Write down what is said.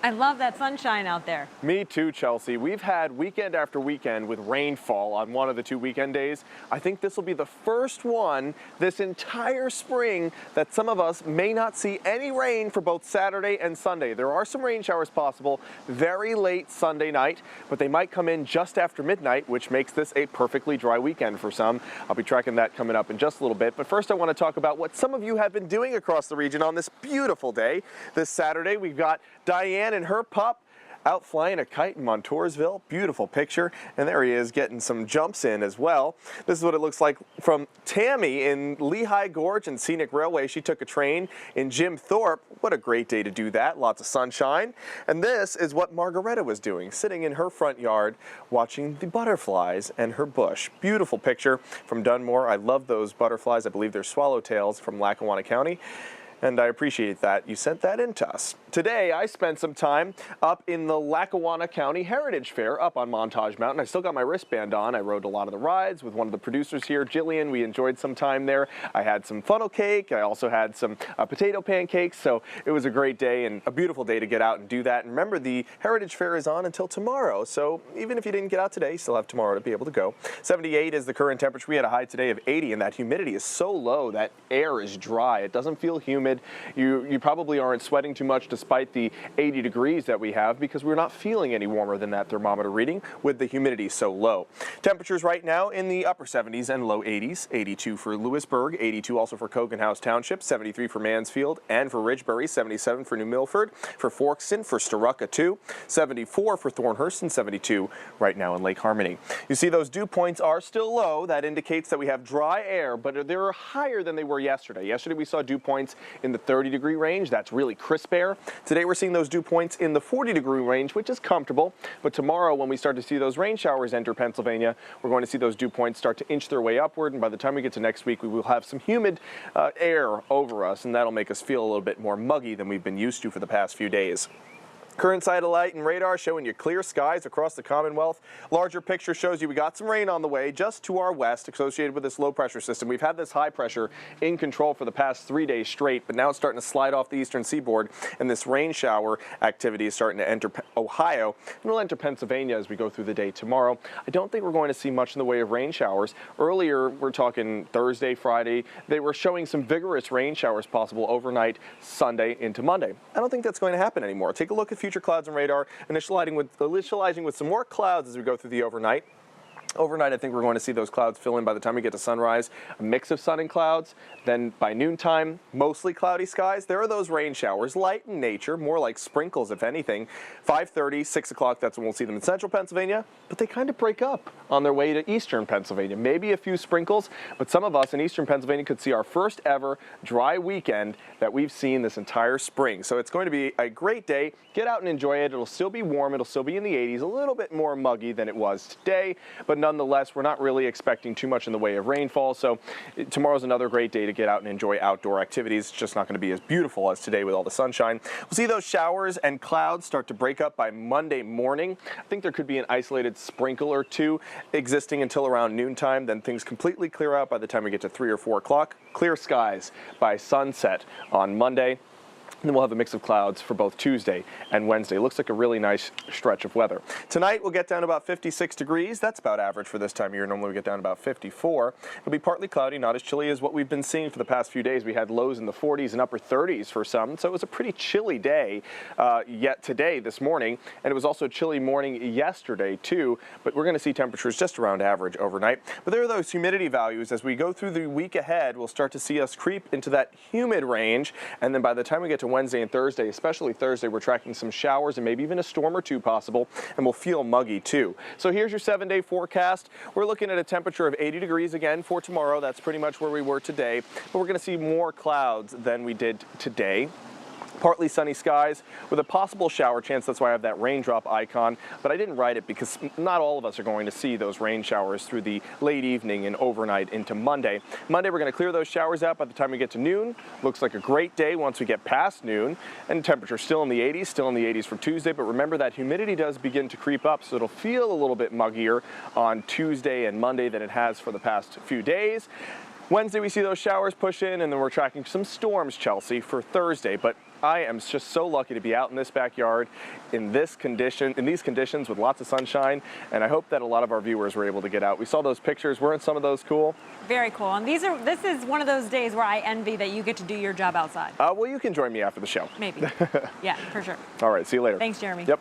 I love that sunshine out there. Me too, Chelsea. We've had weekend after weekend with rainfall on one of the 2 weekend days. I think this will be the first one this entire spring that some of us may not see any rain for both Saturday and Sunday. There are some rain showers possible very late Sunday night, but they might come in just after midnight, which makes this a perfectly dry weekend for some. I'll be tracking that coming up in just a little bit. But first, I want to talk about what some of you have been doing across the region on this beautiful day. This Saturday, we've got Diane and her pup out flying a kite in Montoursville. Beautiful picture. And there he is getting some jumps in as well. This is what it looks like from Tammy in Lehigh Gorge and Scenic Railway. She took a train in Jim Thorpe. What a great day to do that. Lots of sunshine. And this is what Margaretta was doing, sitting in her front yard watching the butterflies and her bush. Beautiful picture from Dunmore. I love those butterflies. I believe they're swallowtails from Lackawanna County. And I appreciate that you sent that in to us. Today, I spent some time up in the Lackawanna County Heritage Fair up on Montage Mountain. I still got my wristband on. I rode a lot of the rides with one of the producers here, Jillian. We enjoyed some time there. I had some funnel cake. I also had some potato pancakes. So it was a great day and a beautiful day to get out and do that. And remember, the Heritage Fair is on until tomorrow. So even if you didn't get out today, you still have tomorrow to be able to go. 78 is the current temperature. We had a high today of 80, and that humidity is so low that air is dry. It doesn't feel humid. You probably aren't sweating too much despite the 80 degrees that we have because we're not feeling any warmer than that thermometer reading with the humidity so low. Temperatures right now in the upper 70s and low 80s. 82 for Lewisburg, 82 also for Cogan House Township, 73 for Mansfield and for Ridgebury, 77 for New Milford, for Forkston, for Storuca too, 74 for Thornhurst, and 72 right now in Lake Harmony. You see those dew points are still low. That indicates that we have dry air, but they're higher than they were yesterday. Yesterday we saw dew points in the 30-degree range. That's really crisp air. Today we're seeing those dew points in the 40-degree range, which is comfortable. But tomorrow when we start to see those rain showers enter Pennsylvania, we're going to see those dew points start to inch their way upward. And by the time we get to next week, we will have some humid air over us, and that'll make us feel a little bit more muggy than we've been used to for the past few days. Current satellite and radar showing you clear skies across the Commonwealth. Larger picture shows you we got some rain on the way just to our west associated with this low pressure system. We've had this high pressure in control for the past 3 days straight, but now it's starting to slide off the eastern seaboard, and this rain shower activity is starting to enter Ohio, and it'll enter Pennsylvania as we go through the day tomorrow. I don't think we're going to see much in the way of rain showers. Earlier, we're talking Thursday, Friday, they were showing some vigorous rain showers possible overnight Sunday into Monday. I don't think that's going to happen anymore. Take a look at future clouds and radar, initializing with some more clouds as we go through the overnight. Overnight, I think we're going to see those clouds fill in by the time we get to sunrise. A mix of sun and clouds. Then by noontime, mostly cloudy skies. There are those rain showers, light in nature, more like sprinkles, if anything. 5:30, 6 o'clock, that's when we'll see them in central Pennsylvania. But they kind of break up on their way to eastern Pennsylvania. Maybe a few sprinkles, but some of us in eastern Pennsylvania could see our first ever dry weekend that we've seen this entire spring. So it's going to be a great day. Get out and enjoy it. It'll still be warm. It'll still be in the 80s, a little bit more muggy than it was today, but nonetheless, we're not really expecting too much in the way of rainfall. So tomorrow's another great day to get out and enjoy outdoor activities. It's just not going to be as beautiful as today with all the sunshine. We'll see those showers and clouds start to break up by Monday morning. I think there could be an isolated sprinkle or two existing until around noontime. Then things completely clear out by the time we get to 3 or 4 o'clock. Clear skies by sunset on Monday. And then we'll have a mix of clouds for both Tuesday and Wednesday. Looks like a really nice stretch of weather. Tonight we'll get down to about 56 degrees. That's about average for this time of year. Normally we get down to about 54. It'll be partly cloudy, not as chilly as what we've been seeing for the past few days. We had lows in the 40s and upper 30s for some, so it was a pretty chilly day yet today, this morning. And it was also a chilly morning yesterday too, but we're going to see temperatures just around average overnight. But there are those humidity values. As we go through the week ahead, we'll start to see us creep into that humid range, and then by the time we get to Wednesday and Thursday, especially Thursday, we're tracking some showers and maybe even a storm or two possible, and we'll feel muggy too. So here's your 7-day forecast. We're looking at a temperature of 80 degrees again for tomorrow. That's pretty much where we were today, but we're going to see more clouds than we did today. Partly sunny skies with a possible shower chance. That's why I have that raindrop icon, but I didn't write it because not all of us are going to see those rain showers through the late evening and overnight into Monday. Monday, we're going to clear those showers out by the time we get to noon. Looks like a great day once we get past noon, and temperature still in the 80s, still in the 80s for Tuesday, but remember that humidity does begin to creep up, so it'll feel a little bit muggier on Tuesday and Monday than it has for the past few days. Wednesday, we see those showers push in, and then we're tracking some storms, Chelsea, for Thursday, but I am just so lucky to be out in this backyard in these conditions with lots of sunshine, and I hope that a lot of our viewers were able to get out. We saw those pictures. Weren't some of those cool? Very cool. And this is one of those days where I envy that you get to do your job outside. Well, you can join me after the show. Maybe. Yeah, for sure. All right, see you later. Thanks, Jeremy. Yep.